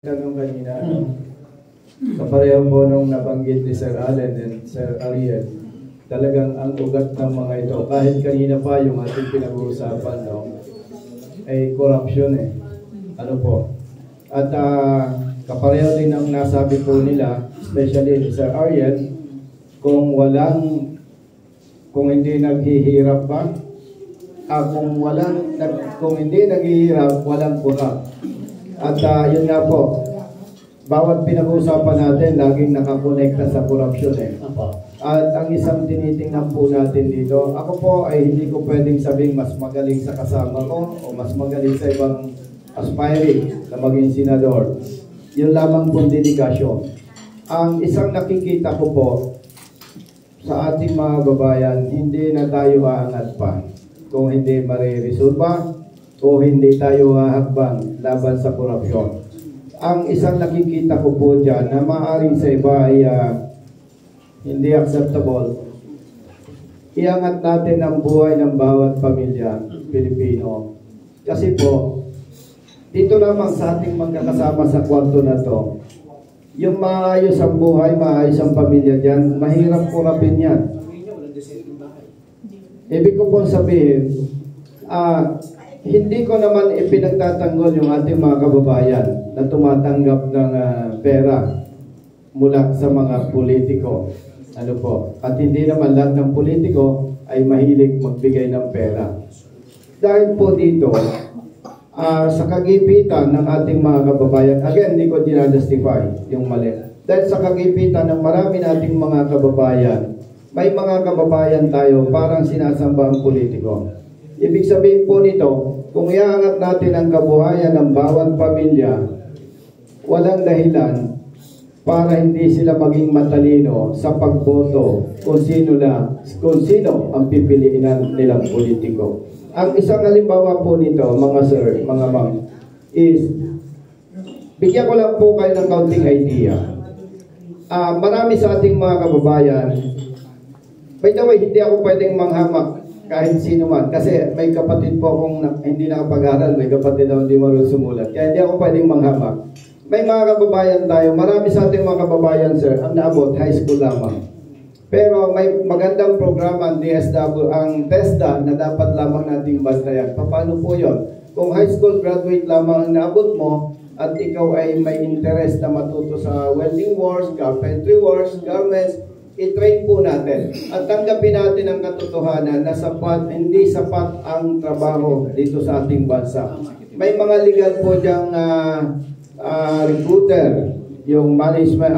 Tanong kanina, kapareho po nung nabanggit ni Sir Allen and Sir Ariel, talagang ang ugat ng mga ito, kahit kanina pa yung ating pinag-uusapan, no, ay corruption eh. Ano po? At kapareho din ang nasabi po nila, especially ni Sir Ariel, kung hindi naghihirap ba, kung hindi naghihirap, walang kurap. At yun nga po, bawat pinag-uusapan natin, laging nakakonekta sa corruption eh. At ang isang tinitingnan po natin dito, ako po ay hindi ko pwedeng sabing mas magaling sa kasama ko o mas magaling sa ibang aspiring na maging senador. Yun lamang po dedikasyon. Ang isang nakikita ko po sa ating mga babayan, hindi na tayo aangat pa kung hindi mariresolba o hindi tayo hahakbang laban sa korupsyon. Ang isang nakikita ko po dyan na maaaring sa iba ay hindi acceptable, iangat natin ang buhay ng bawat pamilya Pilipino. Kasi po, dito lamang sa ating magkakasama sa kwarto na to, yung maayos ang buhay, maayos ang pamilya dyan, mahirap kurapin yan. Ibig ko po sabihin, hindi ko naman ipinagtatanggol yung ating mga kababayan na tumatanggap ng pera mula sa mga politiko. Ano po? At hindi naman lahat ng politiko ay mahilig magbigay ng pera. Dahil po dito, sa kagipitan ng ating mga kababayan, again, hindi ko dinajustify yung mali. Dahil sa kagipitan ng marami nating mga kababayan, may mga kababayan tayo parang sinasamba ang politiko. Ibig sabihin po nito, kung iaangat natin ang kabuhayan ng bawat pamilya, walang dahilan para hindi sila maging matalino sa pagboto kung sino ang pipiliin nilang politiko. Ang isang halimbawa po nito, mga sir, mga ma'am, is bigyan ko lang po kayo ng kaunting idea. Marami sa ating mga kababayan, by the way, hindi ako pwedeng manghamak kahit sino man. Kasi may kapatid po akong hindi nakapag-aral, may kapatid ako hindi marunong sumulat. Kaya hindi ako pwedeng manghamak. May mga kababayan tayo, marami sa ating mga kababayan, sir, ang naabot, high school lamang. Pero may magandang programa ang DSW, ang TESDA na dapat lamang nating bantayan. Paano po yun? Kung high school graduate lamang ang naabot mo, at ikaw ay may interest na matuto sa welding works, carpentry works, garments, i-train po natin at tanggapin natin ang katotohanan na hindi sapat ang trabaho dito sa ating bansa. May mga legal po diyang recruiter, yung management,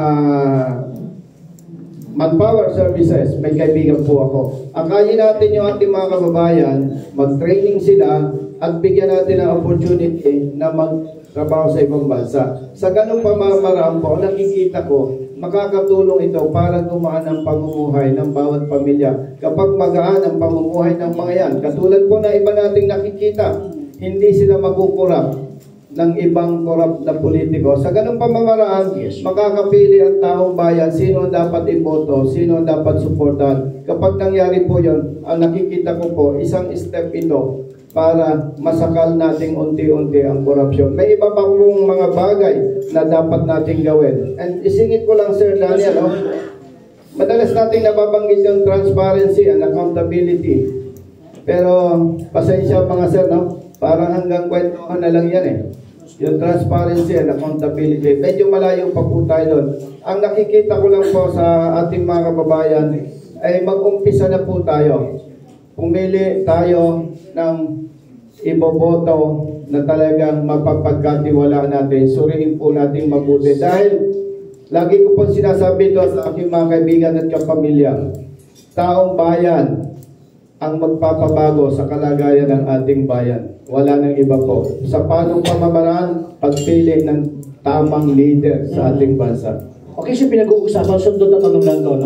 manpower services, may kaibigan po ako. Akayin natin yung ating mga kababayan, mag-training sila at bigyan natin ang opportunity na magtrabaho sa ibang bansa. Sa ganung pamamaraan po, nakikita ko, makakatulong ito para gumaan ang pamumuhay ng bawat pamilya. Kapag magaan ang pamumuhay ng mga yan, katulad po na iba nating nakikita, hindi sila makukurap ng ibang korap na politiko. Sa ganung pamamaraan, makakapili ang taong bayan sino ang dapat iboto, sino ang dapat suportahan. Kapag nangyari po yun, ang nakikita ko po, isang step ito para masakal nating unti-unti ang korupsyon. May iba pa pong mga bagay na dapat nating gawin. And isingit ko lang, Sir Daniel, madalas nating nababanggit yung transparency and accountability. Pero pasensya mga sir, no? Parang hanggang kwento na lang yan eh. Yung transparency and accountability. Medyo malayo pa po tayo doon. Ang nakikita ko lang po sa ating mga kababayan ay mag-umpisa na po tayo. Pumili tayo ng iboboto na talagang mapapagkatiwala natin. Suriin po natin mabuti. Dahil lagi ko po sinasabi ito sa aking mga kaibigan at kapamilya, taong bayan ang magpapabago sa kalagayan ng ating bayan. Wala nang iba po. Sa panong pamamaraan, pagpili ng tamang leader sa ating bansa. Okay, siya pinag-uusapan, sundot na tanong lang doon.